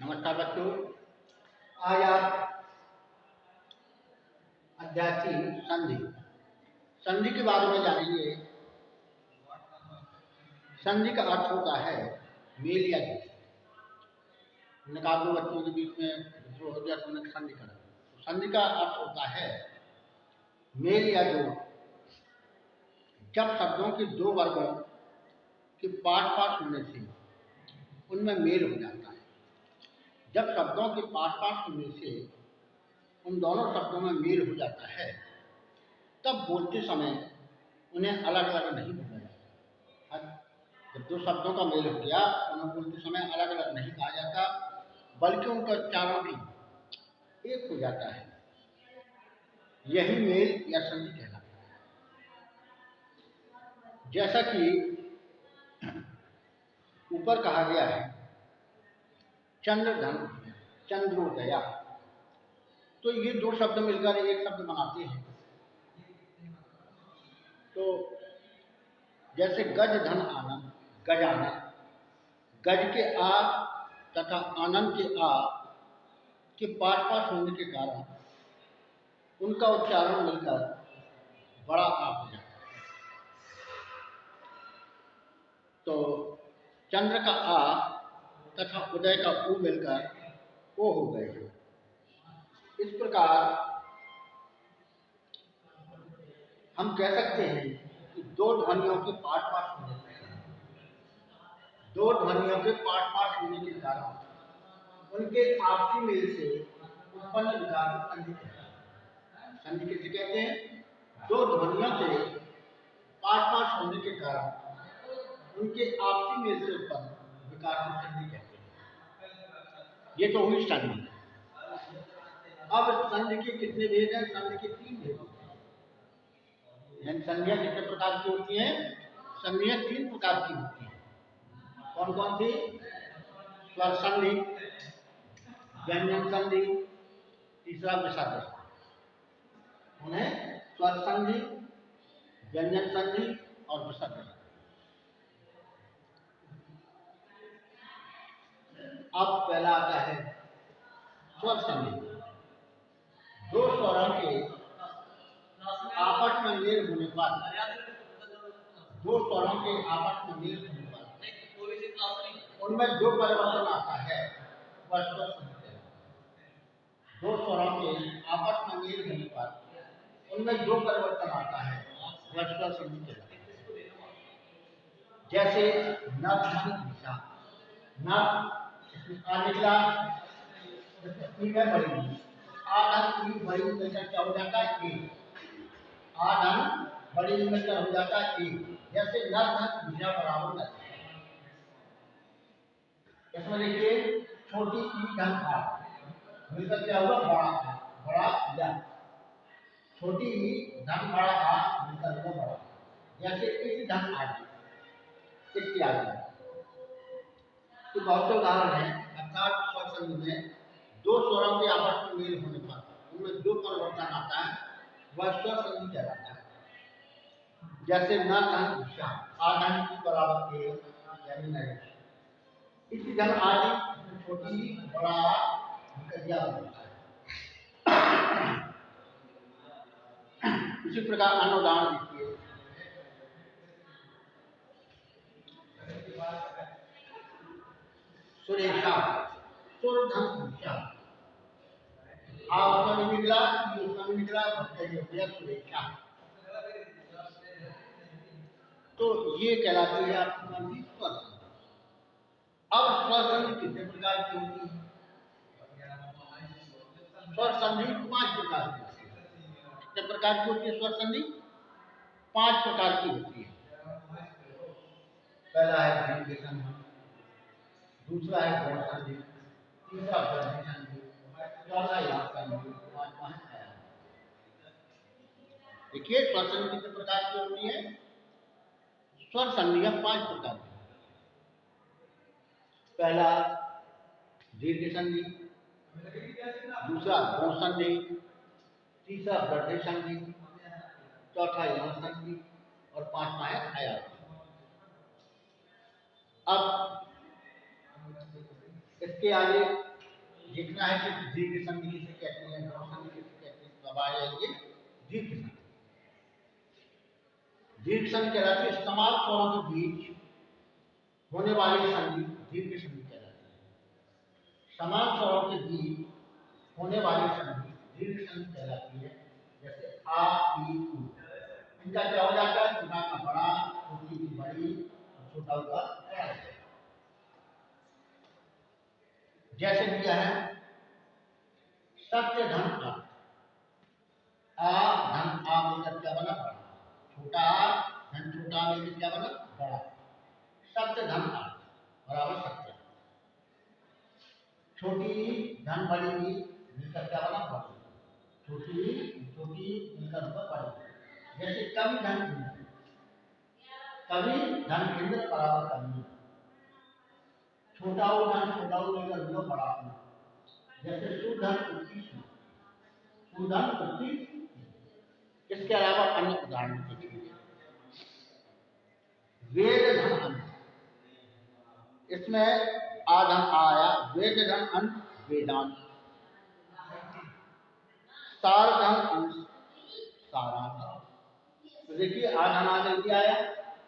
नमस्कार बच्चों। आज आप अध्याय 3 संधि संधि के बारे में जानेंगे। संधि का अर्थ होता है मेल या जोड़। नकाबू बच्चों के बीच में विद्रोह हो गया तो उन्हें संधि करा। तो संधि का अर्थ होता है मेल या जोड़। जब शब्दों के दो वर्गों के पास पास होने से उनमें मेल हो जाता है। जब शब्दों के पास पास होने से उन दोनों शब्दों में मेल हो जाता है तब बोलते समय उन्हें अलग अलग नहीं बोला जाता। जब दो शब्दों का मेल हो गया उन्हें बोलते समय अलग अलग नहीं कहा जाता, बल्कि उनका उच्चारण भी एक हो जाता है। यही मेल या संधि कहलाता है। जैसा कि ऊपर कहा गया है, चंद्रधन चंद्रोदया, तो ये दो शब्द मिलकर एक शब्द बनाते हैं। तो जैसे गज धन आनंद, गजानन, गज के आ तथा आनंद के आ के पास पास होने के कारण उनका उच्चारण मिलकर बड़ा आ हो जाता है। तो चंद्र का आ तथा उदय का उ मिलकर ओ हो गए हैं। इस प्रकार हम कह सकते हैं कि दो ध्वनियों के पास पास होने के कारण उनके आपसी मेल से उत्पन्न विकार को संधि कहते हैं। संधि किसे कहते हैं? दो ध्वनियों के पास पास होने के कारण उनके आपसी मेल से उत्पन्न विकार को संधि कहते हैं। ये तो हुई संधि। अब संधि के कितने भेद हैं? संधि के 3 भेद हैं। संधियां कितने प्रकार की होती हैं? संधियां 3 प्रकार की होती हैं। कौन कौन सी? स्वर संधि, व्यंजन संधि, तीसरा विसर्ग संधि। उन्हें स्वर संधि, व्यंजन संधि और विसर्ग संधि। अब पहला आता है स्वर संधि। दो स्वरों के आपस में मेल होने पर उनमें जो परिवर्तन आता है वह स्वर संधि है। दो स्वरों के आपस में मेल होने पर उनमें जो परिवर्तन आता है वह स्वर संधि कहलाता है। जैसे न धन दिशा, न इसमें आ निकला, में बड़ी आधन की बड़ी मिलकर क्या हो जाता है? एक। आधन बड़ी मिलकर हो जाता है एक। जैसे न धन दिशा बराबर न। इसमें देखिए छोटी ई धन आ मिलकर क्या हुआ? बड़ा आ, बड़ा या। छोटी ई धन बड़ा आ मिलकर हुआ बड़ा। जैसे इस धन आदि इत्यादि। तो बहुत से उदाहरण है। अर्थात स्वर संधि में दो स्वरों के आपस में मेल होने पर उनमें जो परिवर्तन आता है वह स्वर संधि कहलाता है। जैसे न धन दिशा, आधन की बराबर के यानी नहीं। इसी धन आदि छोटी बड़ा निकलिया होता है। इसी प्रकार अन्य उदाहरण देखिए। सुरेशा, सुर धन दिशा, आ उसका भी निकला, उसका भी निकला, भटका सुरेशा। तो ये कहलाती है आपकी कौन सी? स्वर संधि। अब स्वर संधि कितने प्रकार की होती है? स्वर संधि 5 प्रकार की होती है। कितने प्रकार की होती है स्वर संधि? 5 प्रकार की होती है। पहला है दीर्घ संधि, दूसरा है गौण संधि, तीसरा वृद्धि संधि, चौथा याद संधि, पांचवा है आयाम। देखिए स्वर संधि कितने प्रकार की होती है? स्वर संधियां 5 प्रकार की। पहला दीर्घ संधि, दूसरा गौण संधि, तीसरा वृद्धि संधि, चौथा यौन संधि और पांचवा है आयाम। अब इसके आगे देखना है कि दीर्घ संधि किसे कहते हैं, ध्रुव संधि किसे कहते हैं, तब आ जाएंगे दीर्घ संधि। दीर्घ संधि कहलाती है इस्तेमाल स्वरों के बीच होने वाली संधि दीर्घ संधि कहलाती है। समान स्वरों के बीच होने वाली संधि दीर्घ संधि कहलाती है। जैसे आ ई उ, इनका क्या हो जाता है, छोटा का बड़ा, छोटी की बड़ी, छोटा का बड़ा। जैसे दिया है सत्य धन आ धन आ मिलकर क्या बना, बड़ा। छोटा आ धन छोटा आ मिलकर क्या बना, बड़ा। सत्य धन आ बराबर सत्य। छोटी धन बड़ी की मिलकर क्या बना, बड़ी। छोटी छोटी मिलकर बड़ी। जैसे कवि धन इंद्र, कवि धन इंद्र बराबर कवि। छोटा धन छोटा मिलकर बड़ा। जैसे सुधन पृथ्वी, सुधन पृथ्वी। इसके अलावा अन्य उदाहरण देखिए। वेद धन अंत, इसमें आधन आया, वेद धन अंत वेदांत। सार धन अंश सारांश। तो देखिए आधन आगे क्या आया,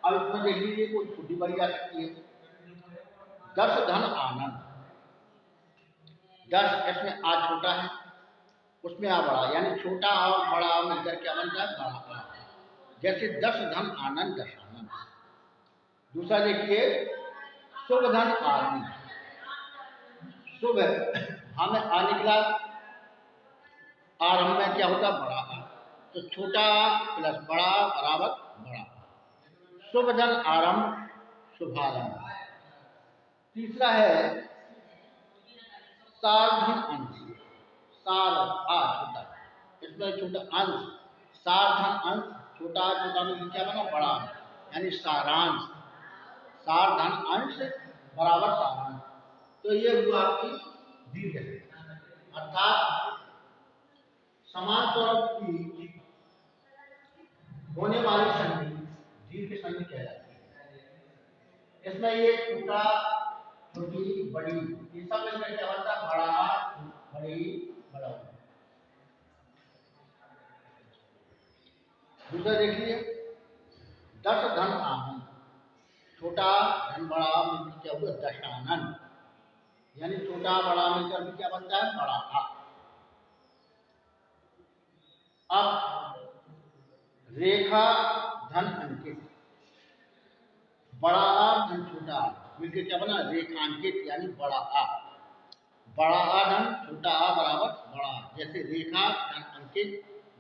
अब इसमें देख लीजिए कोई छोटी बड़ी आ सकती है। दस धन आनंद, 10 इसमें आ छोटा है, उसमें आ बड़ा, यानी छोटा और बड़ा मिलकर क्या बनता है, बड़ा आ। जैसे 10 धन आनंद दशानंद। दूसरा देखिए शुभ धन आदि, शुभ हमें आ निकला, आरंभ में क्या होता, बड़ा आ। तो छोटा प्लस बड़ा बराबर बड़ा। शुभ धन आरंभ शुभारंभ। तीसरा है सार धन अंश, सार आ छोटा, इसमें छोटा अंश, सार धन अंश छोटा छोटा में क्या बना, बड़ा, यानी सारांश। सार धन अंश बराबर सारांश। तो ये हुआ आपकी दीर्घ है, अर्थात समान स्वरों की होने वाली संधि दीर्घ संधि कहलाती है। इसमें ये छोटा छोटी बड़ी, ये सब मिलकर क्या बनता है, बड़ा बड़ी बड़ा। दूसरा देखिए 10 धन आनंद, छोटा धन बड़ा मिलकर क्या हुआ, दशानन, यानी छोटा बड़ा मिलकर भी क्या बनता है, बड़ा आ। अब रेखा धन अंकित, बड़ा आ धन छोटा आ मिलकर क्या बना, रेखांकित, यानी बड़ा आ। बड़ा आ धन छोटा आ बराबर बड़ा आ। जैसे रेखा धन अंकित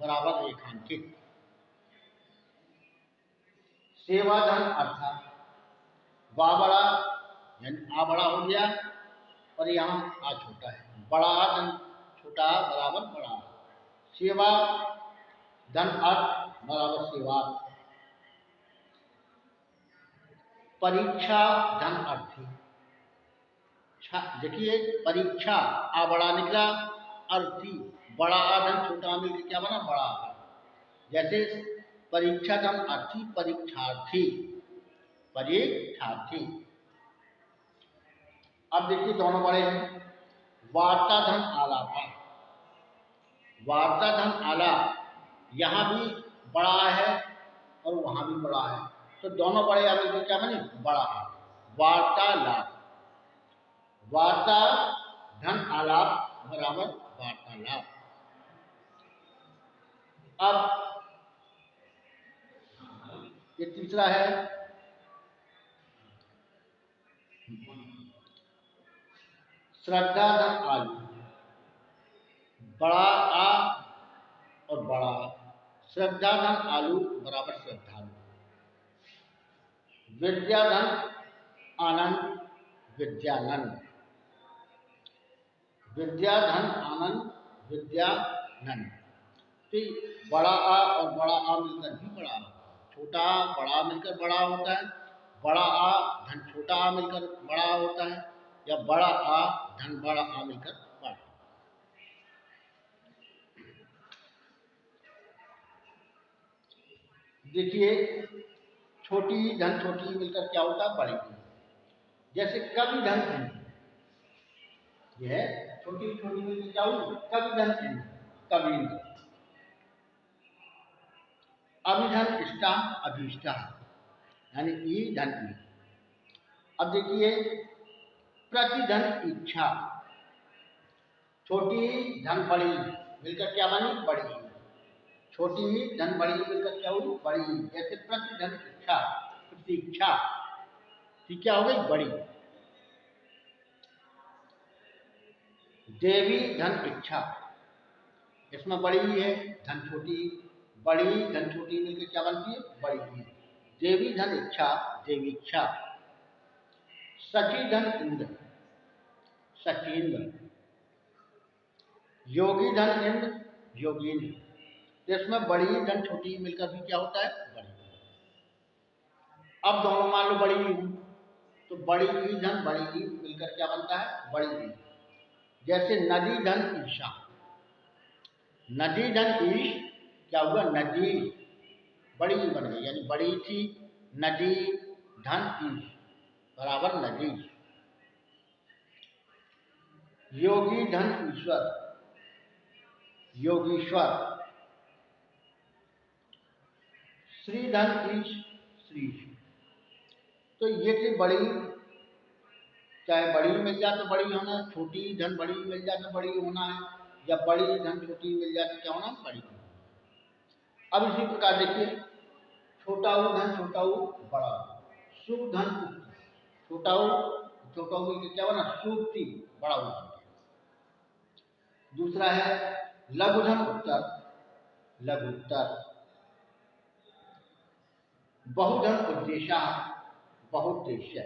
बराबर रेखांकित। सेवा धन अर्थात, वा बड़ा यानी आ बड़ा हो गया, और यहाँ आ छोटा है, बड़ा आ धन छोटा आ बराबर बड़ा आ। सेवा धन अर्थ बराबर सेवा। परीक्षा धन अर्थी, देखिए परीक्षा आ बड़ा निकला, अर्थी बड़ा आ धन छोटा आ मिलकर क्या बना, बड़ा आ। जैसे परीक्षा धन अर्थी परीक्षार्थी, परीक्षार्थी। अब देखिए दोनों बड़े हैं। वार्ता धन आलापा, वार्ता धन आलाप, यहाँ भी बड़ा है और वहां भी बड़ा है, तो दोनों बड़े आगे तो क्या बने, बड़ा है। वार्तालाप, वार्ता धन आलाप बराबर वार्तालाप। अब ये तीसरा है श्रद्धा धन आलू, बड़ा आ और बड़ा आ। श्रद्धा धन आलू बराबर श्रद्धालु। विद्या धन आनंद विद्यानंद, विद्या धन आनंद विद्यानंद। तो बड़ा आ और बड़ा आ मिलकर भी बड़ा आ, छोटा आ बड़ा मिलकर बड़ा होता है, बड़ा आ धन छोटा आ मिलकर बड़ा होता है, या बड़ा आ धन बड़ा आ मिलकर बड़ा। देखिए छोटी धन छोटी मिलकर क्या होता है, बड़ी। जैसे कवि धन इंद्र, यह छोटी छोटी मिलकर क्या हुई? कवि धन इंद्र, कवि इंद्र। अभिधन इष्टा अभीष्टा, यानी ई धन ई। अब देखिए प्रतिधन इच्छा, छोटी धन बड़ी मिलकर क्या बनी? बड़ी। छोटी धन बड़ी मिलकर क्या हुई? बड़ी। जैसे प्रतिधन इच्छा, प्रतीक्षा, ठीक क्या हो गई? बड़ी। देवी धन इच्छा, इसमें बड़ी है, धन छोटी, बड़ी धन छोटी मिलकर क्या बनती है? बड़ी। देवी धन इच्छा, देवीक्षा। सची धन इंद्र, सचींद्र। योगी धन इंद्र, योगींद्र। इसमें बड़ी धन छोटी मिलकर भी क्या होता है? बड़ी। अब दोनों मान लो बड़ी ही हूं, तो बड़ी ई धन बड़ी ई मिलकर क्या बनता है? बड़ी ई। जैसे नदी धन ईशा, नदी धन ईश, क्या हुआ? नदी बड़ी बन गई, यानी बड़ी थी, नदी धन ईश बराबर नदी। योगी धन ईश्वर, योगीश्वर। श्री धन ईश, श्री। तो ये थी बड़ी, चाहे बड़ी मिल जाए तो बड़ी होना, छोटी धन बड़ी मिल जाए तो बड़ी होना है, या बड़ी धन छोटी मिल जाए तो क्या होना? बड़ी होना। अब इसी प्रकार देखिए छोटा ऊ धन छोटा ऊ बड़ा ऊ, शुभ धन उक्ति, छोटा ऊ छोटा ऊ मिलकर क्या बना? सूक्ति, बड़ा ऊ बन गया। दूसरा है लघु धन उत्तर, लघु उत्तर। बहुधन उद्देश्य, बहुद्देश्य।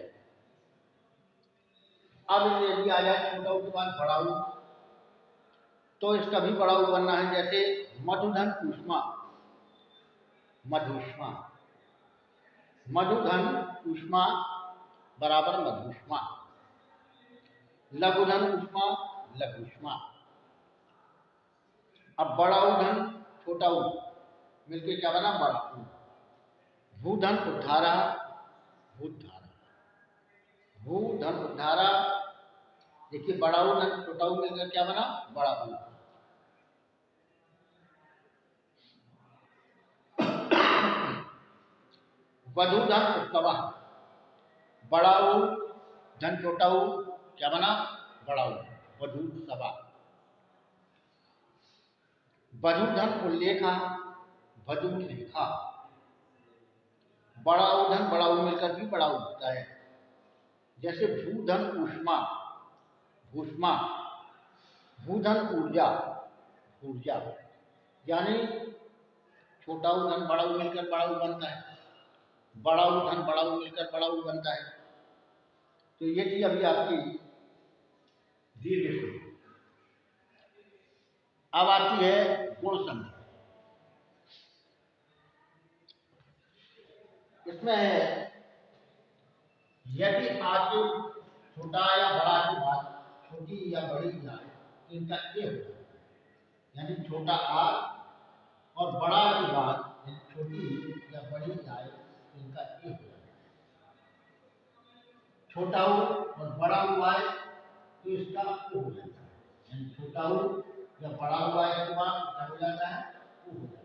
अब इसे यदि आ जाए छोटा ऊ के बाद बड़ा ऊ, तो इसका भी बड़ा ऊ बनना है। जैसे मधुधन ऊष्मा, मधुष्मा। मधुधन ऊष्मा बराबर मधुष्मा। लघुधन ऊष्मा, लघुष्मा। अब बड़ा ऊ धन छोटा ऊ मिलके क्या बना? बड़ा ऊ। भूधन उद्धारा, भूधारा। भूधन उद्धारा, देखिए बड़ा ऊ धन छोटा ऊ मिलकर क्या बना? बड़ा ऊ। वधुधन उत्सव, बड़ा ऊ धन छोटा ऊ क्या बना? बड़ा ऊ, वधूसभा। वधुधन उल्लेखा, वधु लेखा। बड़ा ऊ धन बड़ा ऊ मिलकर भी बड़ा ऊ होता है। जैसे भूधन ऊष्मा, भूष्मा। भूधन ऊर्जा, ऊर्जा। यानी छोटा ऊ धन बड़ा ऊ मिलकर बड़ा ऊ बनता है, बड़ा ऊ धन बड़ा ऊ मिलकर बड़ा ऊ बनता है। तो ये थी अभी आपकी दीर्घ सुधि। अब आती है गुण संधि। इसमें है यदि आगे छोटा या बड़ा के बाद छोटी या बड़ी जाए तो इनका ए हो जाए, यानी छोटा आ और बड़ा के बाद यदि छोटी या बड़ी जाए तो इनका ए हो जाए। छोटा ऊ और बड़ा ऊ आए तो इसका ओ हो जाता है, यानी छोटा ऊ या बड़ा ऊ आए के बाद क्या हो जाता है? ओ हो जाता है।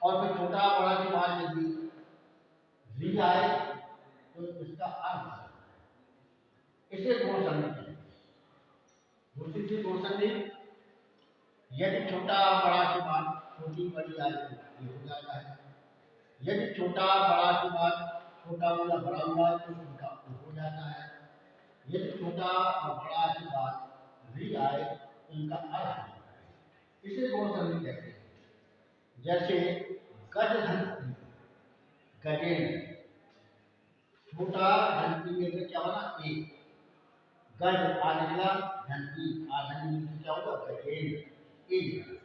और फिर छोटा बड़ा के बाद यदि री आए तो इसका अर्थ है, इसे गुण संधि कहते हैं। दूसरी चीज गुण संधि, यदि छोटा बड़ा के बाद छोटी बड़ी आए तो ये हो जाता है। यदि छोटा बड़ा के बाद छोटा या बड़ा हुआ तो छोटा हो जाता है। यदि छोटा और बड़ा के बाद री आए तो इनका अर्थ हो जाता है। इसे गुण संधि कहते हैं। जैसे गज धन, गजेंद्र। छोटा धन की में क्या बना? एक। गज आ निकला, धन की आ धन में क्या होगा? गजेंद्र, एक।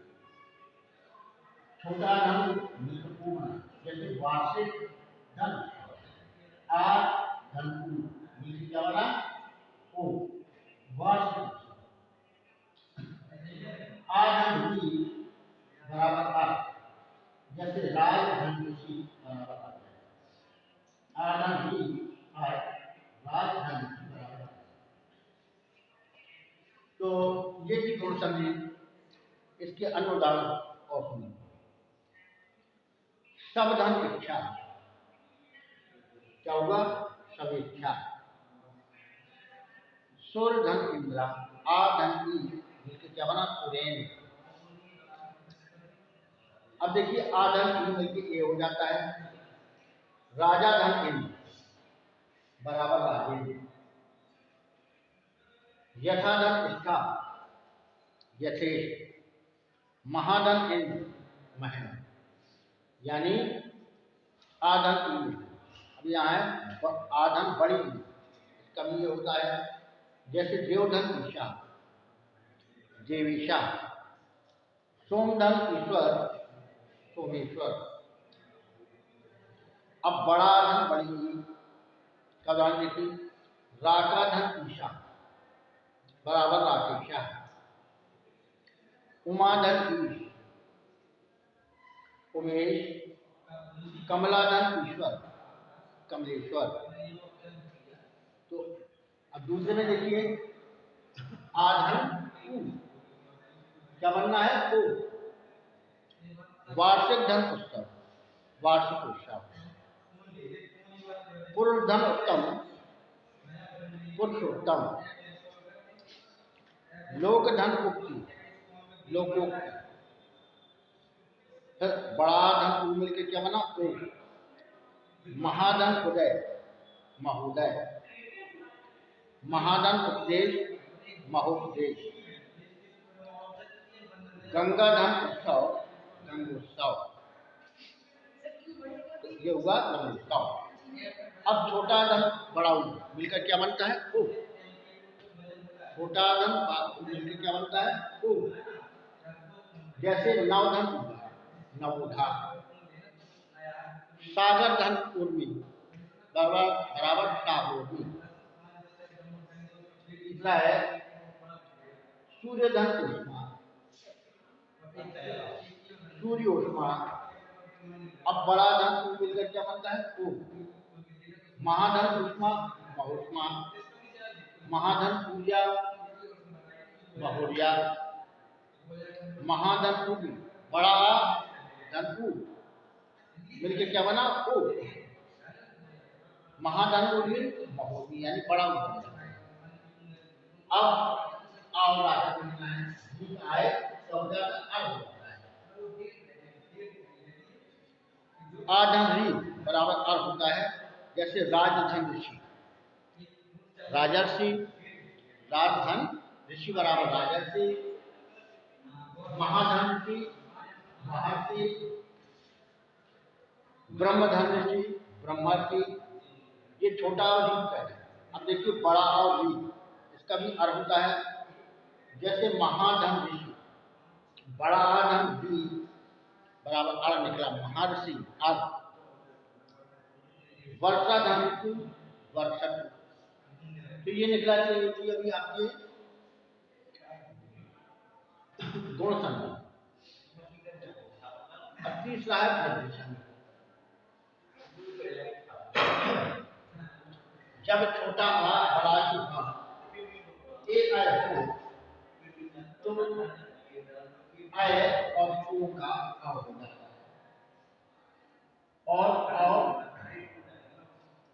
छोटा धन मिलपूर्ण, जैसे वार्षिक धन, आ धन मिल क्या बना? ओ, वार्षिक। आ धन भी बराबर आ, जैसे राज धन ऋषि बराबर आ, आ धन भी आ, राज धन बराबर। संधि, इसके अन्य उदाहरण और सुनिए। सब धन इच्छा, क्या होगा? सब इच्छा। सूर्य धन इंद्रा, आ धन ई, जिसके क्या बना? सुरेन। अब देखिए आ धन ई मिलकर ए हो जाता है। राजा धन इंद्र बराबर राजेंद्र। यथा धन स्था, यथेश। महाधन इंद्र, महेंद्र। यानी आधन इंद्र। अब यहाँ है आधन बड़ी इंद्र, इसका भी ये होता है। जैसे देवधन ईशा, देवीशा। सोमधन ईश्वर, सोमेश्वर। अब बड़ा धन बड़ी का उदाहरण देखिए। राका धन ईशा बराबर राकेशा। उमाधन ईश, उमेश। कमलाधन ईश्वर, कमलेश्वर। तो अब दूसरे में देखिए आधन ऊ, क्या बनना है? ओ। वार्षिक धन उत्सव, वार्षिक उत्सव। पूर्व धन उत्तम, पुरुषोत्तम। लोक धन उक्ति, लोकोक्ति। फिर बड़ा धन ऊ मिलकर क्या बना? ओ। महाधन उदय, महोदय। महाधन उपदेश, महोपदेश। गंगा धन उत्सव, गंगोत्सव। ये हुआ गंगोत्सव। अब छोटा धन बड़ा ऊ मिलकर क्या बनता है? ओ। छोटा धन मिलकर क्या बनता है? ओ। जैसे नवधन नवोधा। सागर धन उर्मी बराबर बराबर सागोर्मी। तीसरा है सूर्य धन उष्मा, सूर्योष्मा। अब बड़ा धन मिलकर क्या बनता है? ओ। महाधन उष्मा, महोष्मा। महाधन पूजा, महोर्या। महाधन उगी, बड़ा धन ऊ मिलकर क्या बना? ओ। महाधन उगी, महोर्मी, यानी बड़ा ऊ। अब और आगे बनना है आए शब्द का अर्थ होता है। आधन री बराबर अर्थ होता है। जैसे राजधन ऋषि, राजर्षि। राजधन ऋषि बराबर राजर्षि। महाधन ऋषि, महर्षि। ब्रह्मधन ऋषि, ब्रह्मर्षि। ये छोटा और री का है। अब देखिए बड़ा और री, इसका भी अर्थ होता है। जैसे महाधन ऋषि, बड़ा धन री बराबर अर्थ निकला महर्षि, अर्थ। वर्षा धन ऋतु, वर्षक। तो ये निकला कि अभी आपके गुण संधि। अब तीसरा है वृद्धि संधि। जब छोटा आ बड़ा की आ एक आय हो तो आय और ओ का आ हो जाता है। और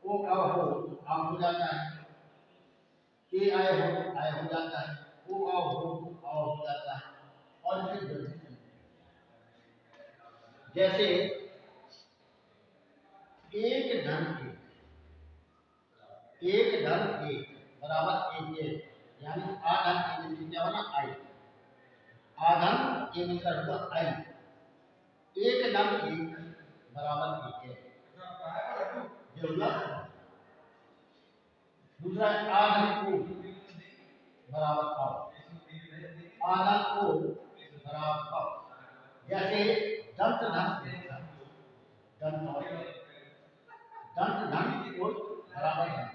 ओ का हो आ हो जाता है। ए आय हो जाता है। ओ आ हो जाता है। और इसे वृद्धि संधि। जैसे एक धन एक बराबर एक, यानी आधन एक क्या बना? आई। आधन ए मिलकर हुआ आई। एक धन एक बराबर एक है। ये हुआ। दूसरा आधन को बराबर पाओ, आधन को बराबर पाओ। जैसे दंत धन दंत दंत धन को बराबर दंत।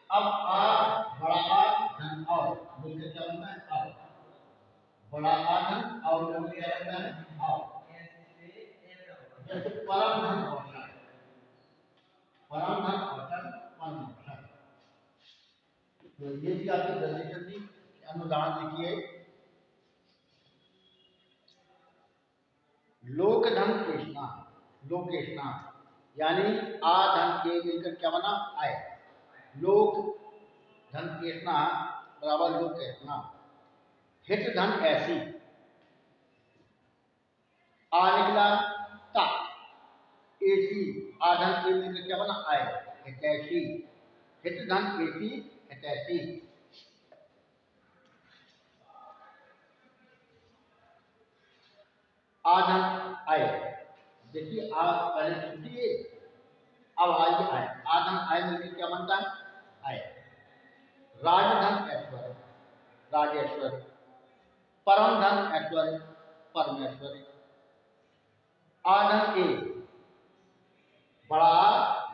अब आ बड़ा आ धन और मिलकर क्या बनता है? आओ। बड़ा आ धन और मिलकर क्या बनता है? आओ। जैसे परम धन अवसर, परम धन अवसर, परम अवसर। तो ये भी आपकी वृद्धि संधि अनुदान लिखिए, लोक धन कृष्णा, लोकेशना, यानी आ धन के मिलकर क्या बना, आय। लोक धन कृष्णा बराबर लोकेशना। हित धन ऐसी, आ निकला ता, एसी, आ धन के मिलकर क्या बना, आय, हितैषी। हित धन एसी, हितैषी। आ धन आय, देखिए आ पहले छुट्टी, अब आइए आय, आ धन आय मिलकर क्या बनता है, आय। राजधन ऐश्वर्य, राजेश्वर। परम धन ऐश्वर्य, परमेश्वर। आधन ए, बड़ा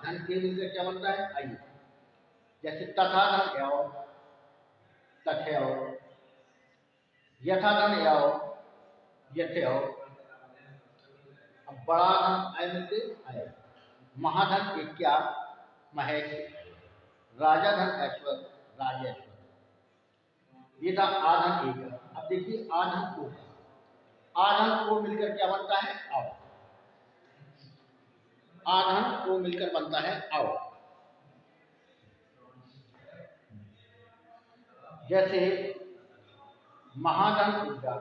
धन के मिलकर क्या बनता है, आई। जैसे तथा धन एव, तथेव। यथा धन एव, यथेव। अब बड़ा धन आय मिलकर आय। महाधन एक क्या, महेश। राजा धन ऐश्वर्य, राजेश्वर। ये था आधन एक। अब देखिए आधन को, आधन को मिलकर क्या बनता है, आओ। आधन को मिलकर बनता है आओ। जैसे महाधन ऊर्जा,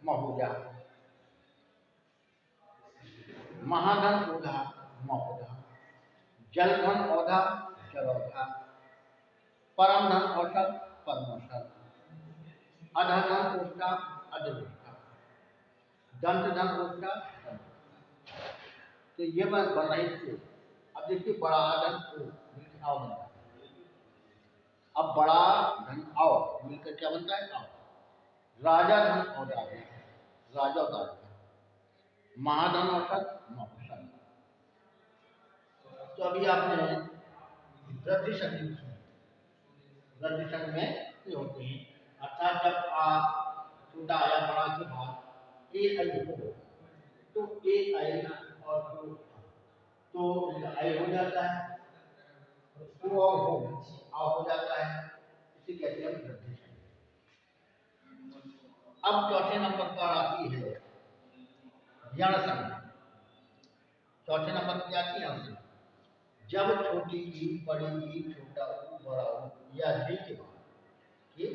महुजा। महाधन ऊर्जा, महुजा। जलधन औधा, जलौधा। परम धन औषध, परमौषध। अधधन ओष्ठा, अधोष्ठा। दंत धन ओष्ठा, तो ये बन रही थी। अब देखिए बड़ा धन को आओ बनता है। अब बड़ा धन आओ मिलकर क्या बनता है, आओ। राजा धन औदार्य, राजा औदार्य। महाधन औषध, मौषध। तो अभी आपने वृद्धि संधि सुनी। वृद्धि संधि में ये होते हैं, अर्थात जब आ छोटा आया बड़ा के बाद ए आई हो, तो ए आई और तो आई हो जाता है, ओ और हो आ हो जाता है, इसे कहते हैं वृद्धि संधि। अब चौथे नंबर पर आती है यण संधि। चौथे नंबर पर क्या आती है, यण संधि। जब छोटी ई, बड़ी ई, छोटा ऊ, बड़ा ऊ या री के बाद, ये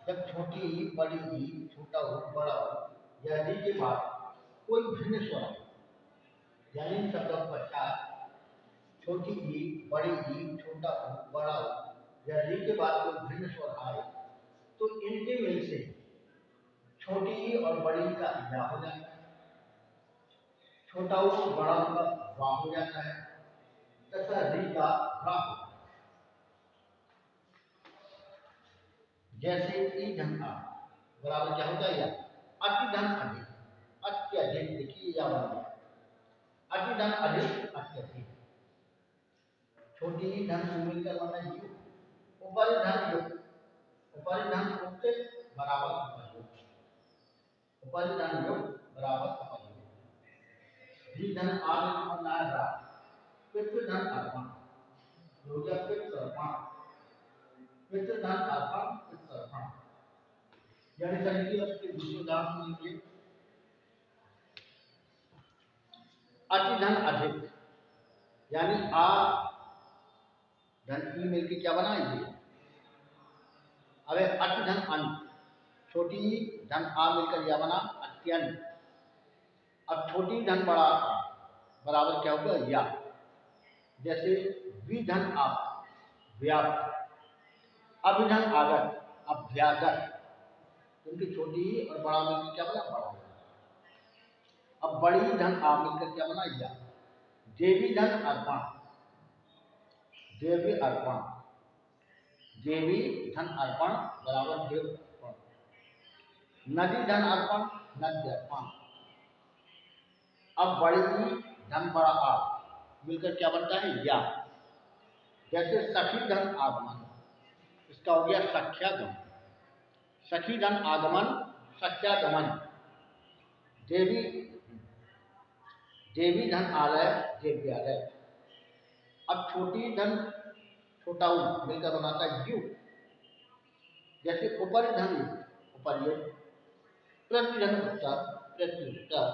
जब छोटी ई, बड़ी ई, छोटा ऊ, बड़ा ऊ या री के बाद कोई भिन्न स्वर आए, यानी शब्दों के पश्चात छोटी ई, बड़ी ई, छोटा ऊ, बड़ा ऊ या री के बाद कोई भिन्न स्वर आए, तो इनके मेल से छोटी ई और बड़ी का या हो जाता है, छोटा ऊ और बड़ा ऊ का वा हो जाता है, तथा री का रा। जैसे ई धन आ बराबर क्या होता है, या अति धन अधिक, अत्यधिक। देखिए या बन गया, अति धन अधिक, अत्यधिक। छोटी ही धन को मिलकर बना यू, ऊपरी धन युक्त, ऊपरी धन उक्त बराबर अपयुक्त, ऊपरी धन युक्त बराबर अपयुक्त। धी धन आगे बना रा, पितृ धन अर्पण, हो गया पितृ अर्पण, पितृ धन अर्पण, पितृ अर्पण। यानी तरीके उसके दूसरे उदाहरण लीजिए, अति धन अधिक, यानी आ धन ई मिलकर क्या बना ये, अब अति धन अन, छोटी धन आ मिलकर या बना अत्यंत। अब छोटी धन बड़ा आ बराबर क्या होगा, या। जैसे विधन आप, व्याप्त। अभिधन आगत, अभ्यागत। क्योंकि छोटी और बड़ा मिलकर क्या बना, बड़ा। अब बड़ी धन आ मिलकर क्या बना, या। देवी धन अर्पण, देवी अर्पण। देवी धन अर्पण बराबर देव अर्पण। नदी धन अर्पण, नद्य अर्पण। अब बड़ी धन बड़ा आ मिलकर क्या बनता है, या। जैसे सखी धन आगमन, इसका हो गया सख्यागमन। सखी धन आगमन, सख्यागमन। देवी, देवी धन आलय, देव्यालय। अब छोटी धन छोटा ऊ मिलकर बनाता है यू, जैसे उपरिधन उपरि, प्रतिधन उत्तर प्रत्युत्तर।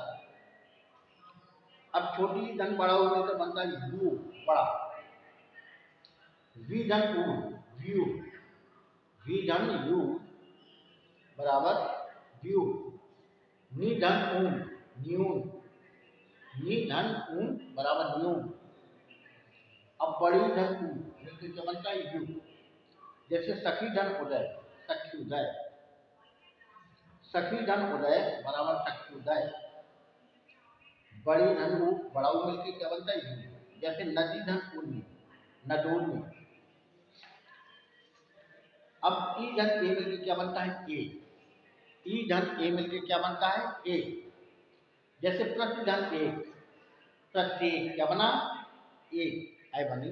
अब छोटी धन बड़ा हो गया तो बनता है यू बड़ा, वी धन ऊ व्यू, वी धन यू बराबर व्यू, नि धन ऊन न्यून, नि धन ऊन बराबर न्यून। अब बड़ी धन ऊ मिलकर क्या बनता है यू। जैसे सखी धन उदय सखी उदय, सखी धन उदय बराबर सखी उदय, बड़ी धन ऊ बड़ा ऊ मिलकर क्या बनता है यू। जैसे नदी धन उन्नी नदोन्नी। अब ई धन ए मिलकर क्या बनता है ए, ई धन ए मिलकर क्या बनता है ए। जैसे प्रतिधन एक प्रत्येक क्या बना एक आय बनी।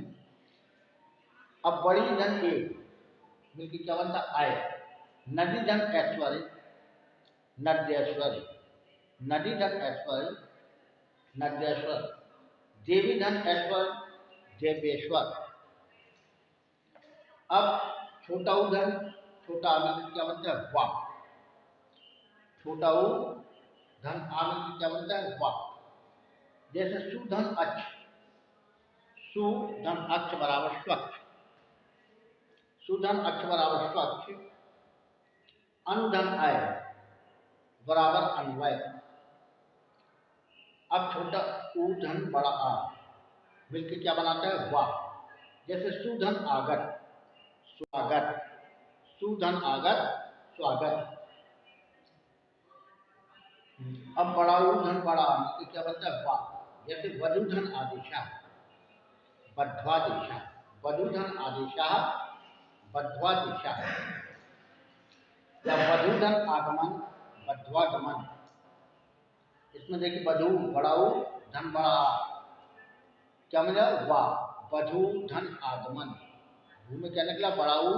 अब बड़ी धन एक मिलकर क्या बनता आय। नदी धन ऐश्वर्य नद्यश्वर्य, नदी धन ऐश्वर्य नद्यश्वर्य, देवी धन ऐश्वर्य देवेश्वर। अब छोटा ऊ धन छोटा आ मिलकर क्या बनता है वाह, छोटा ऊ धन आ मिलकर क्या बनता है वाह। जैसे सुधन अच्छ, सु धन अच्छ बराबर स्वच्छ, सुधन अच्छ बराबर स्वच्छ, अनुधन आय बराबर अन्वय। अब छोटा ऊ धन बड़ा आ मिलकर क्या बनाता है वाह। जैसे सुधन आगत स्वागत, सुधन आगत स्वागत। अब बड़ा ऊ धन बड़ा आ मिलकर क्या बनता है वाह। जैसे वधुधन आदेशा बद्ध्वादेशा, वधुधन आदेशा बद्ध्वादेशा, या वधुधन आगमन बद्ध्वागमन। इसमें देखिए वधु बड़ा ऊ धन बड़ा आ क्या मिला वाह, वधु धन आगमन। भू में क्या निकला बड़ा ऊ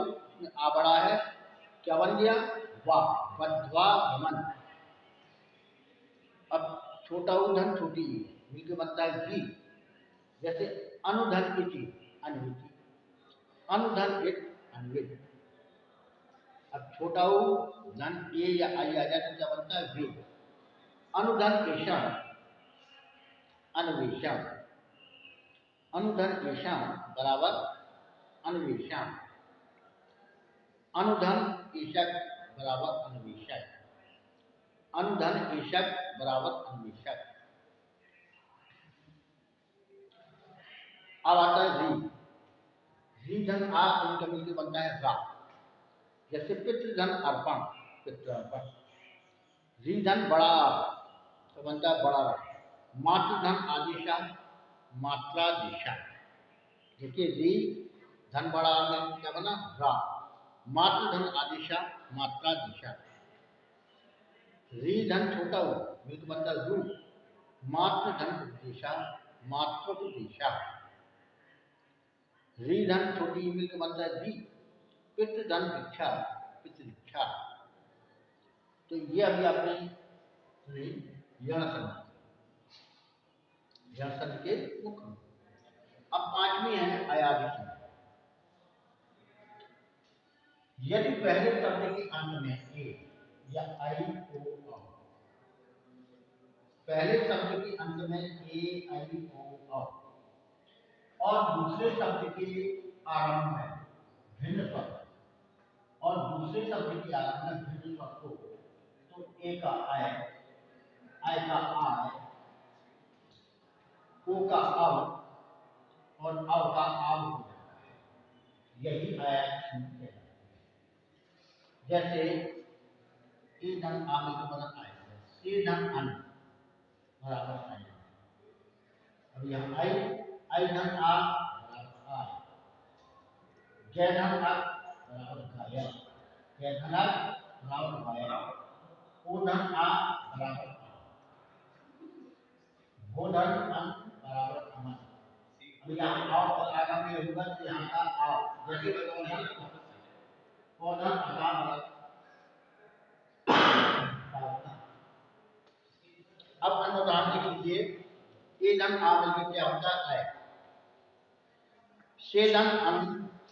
आ बड़ा है क्या बन गया वाह बद्ध्वागमन। अब छोटा ऊ धन छोटी मिलकर बनता है वी। जैसे अनुधन इति अन्विति, अनुधन इत अन्वित। अब छोटा ऊ धन ए या आई आ जाए तो क्या बनता है वे। अनुधन ईशान अन्वेषण, अनुधन ईशान बराबर अन्वेषण, अनुधन ईशक बराबर अन्वेषक, अनुधन ईशक बराबर अन्वेषक। अब आता है री, री धन आ इनका मिलकर बनता है रा। जैसे पितृधन अर्पण पितृअर्पण, री धन बड़ा तो बनता है बड़ा रा। मातृधन आदिशा मात्रा दिशा। देखिए री धन बड़ा में क्या बना रा, मातृधन आदिशा मात्रा दिशा। री धन छोटा हो मिलकर बनता है रू, मातृधन उपदेशा मातृपदेशा। री धन छोटी मिलकर बनता है दी, पितृधन भिक्षा पितृभिक्षा। तो ये अभी आपने यण संधि, यण संधि के मुख्य। अब पांचवी है अयादि संधि। यदि पहले शब्द के अंत में ए या आई ओ औ, पहले शब्द के अंत में ए आई ओ औ और दूसरे शब्द के आरंभ में भिन्न स्वर और दूसरे शब्द के आरंभ में भिन्न स्वर हो तो ए का आय, आय का आय, ओ का अव और अव का आव हो जाता है। यही आयात संधि है। जैसे ए धन आ मिलकर बना आय, ए धन अन बराबर आय। अब यहाँ आई धन आ बराबर आय, जय धन आ बराबर गायन, जय धन आ बराबर गायन, ओ धन आ बराबर भो धन अन बराबर अमन। अब यहाँ आओ और आगा में होगा तो यहाँ का आओ जैसे पौधा अगा बराबर। अब अन्य उदाहरण लिख लीजिए। ए धन आ मिलकर क्या होता है से धन अन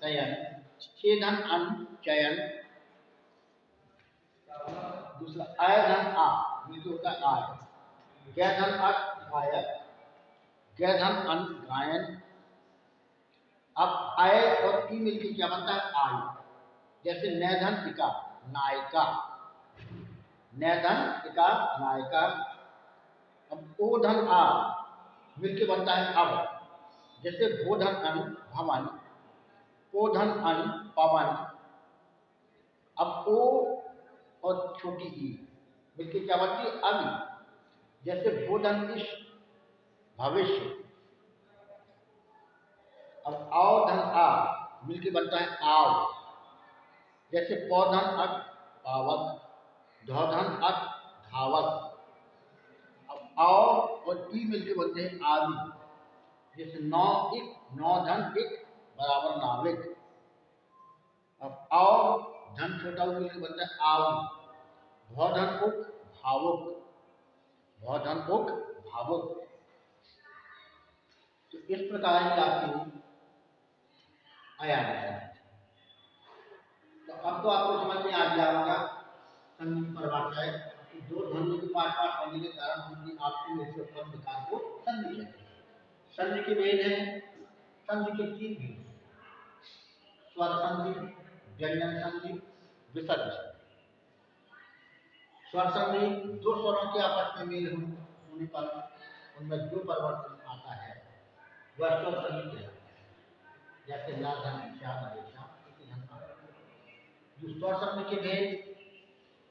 चयन, से धन अन चयन, दूसरा आय धन आ मिलकर होता है आय। गै धन अक गायक, गै धन अन गायन। अब आय और ई मिलकर क्या बनता है आय। जैसे नै धन इका नायिका, नै धन इका नायिका। अब ओ धन आ मिलके बनता है अब। जैसे भो धन अन भवन, ओ धन अन पवन। अब ओ और छोटी ई मिलके क्या बनती है अभी। जैसे भो धन इश भविष्य। अब आओ धन आ मिलके बनता है आव। जैसे पौधन अक पावक, धौधन अक धावक। अब आओ और ई मिलके बनते हैं आदि। जैसे नौ इक नौधन इक बराबर नाविक। अब आओ धन छोटा उ मिलके बनता है आव। भौधन उक भावुक, भौधन उक भावुक। तो इस प्रकार की आपकी आयाम है। तो अब तो आपको समझ में आ गया होगा संधि की परिभाषा है कि दो ध्वनियों के पास पास होने के कारण उनकी आपसी में से उत्पन्न विकार को संधि कहते हैं। संधि के भेद है, संधि के तीन भेद, स्वर संधि, व्यंजन संधि, विसर्ग संधि। स्वर संधि दो स्वरों के आपस में मेल होने पर उनमें जो परिवर्तन आता है वह स्वर संधि कहलाता है। जैसे ला धन श्याम रेशा इति धन। जो स्वर संधि के भेद,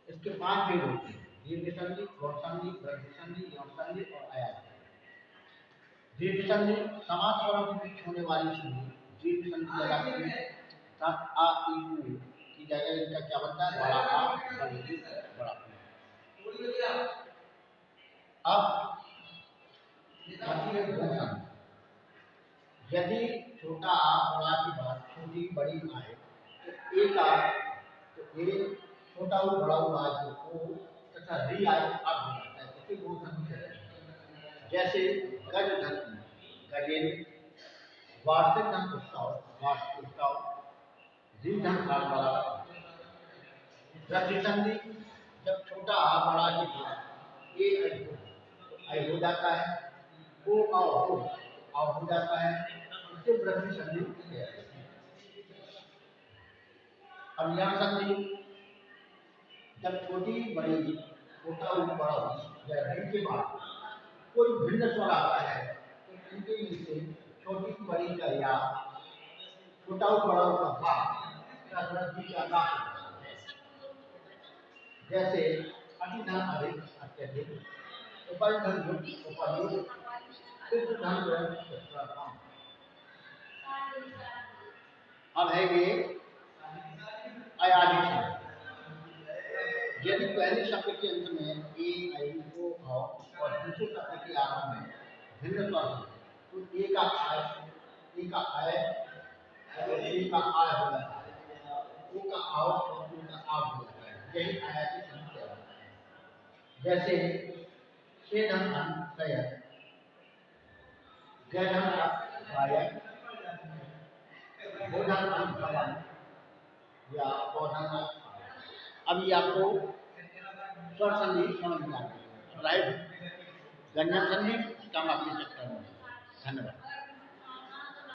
इसके पांच भेद होते हैं, दीर्घ संधि, गौण संधि, वृद्धि संधि, यौन संधि और आयाम। दीर्घ संधि समान स्वरों के बीच होने वाली संधि दीर्घ संधि कहलाती है। तब आ ई उ की जगह इनका क्या बनता है बड़ा आ बड़ी ई बड़ा ऊ। अब आती है गौण संधि। यदि छोटा आ बड़ा की बात छोटी बड़ी आए तो एक आ तो एक छोटा उ बड़ा उ आ तो ओ तथा री आए तो अब हो जाता है। इसे गौण संधि कहते हैं। जैसे गज धन गजेंद्र, वार्षिक धन उत्सव वार्षिक उत्सव, री धन बड़ा। वृद्धि संधि जब छोटा आ बड़ा के बाद ए ऐ हो तो ऐ हो जाता है, ओ आओ हो जाता है, इसे वृद्धि संधि कहते हैं। अब यौन संधि जब छोटी बड़ी छोटा उ बड़ा या री के बाद कोई भिन्न स्वर आता है तो इनके में से छोटी बड़ी का या छोटा बड़ा का भा या वृद्धि का गा। जैसे अति धन अधिक अत्यधिक, उपज धन युक्त उपयुक्त, सिद्ध धन कम। अब है ये अयाधिक शब्द। यदि पहले शब्द के अंत में ए ऐ ओ औ और दूसरे शब्द के आरंभ में भिन्न स्वर हो तो ए का आय, ए का आय और ए का आय हो जाता है, ओ का आओ और ओ का आव हो जाता है। यही आयातिक संधि कहलाता है। जैसे से धन अन सयन, गै धन अक गायक, भो धन अन भवन या पौ धन अक। अब ये आपको स्वर संधि समझ में आती है। राइट, व्यंजन संधि काम आपके चक्कर में। धन्यवाद।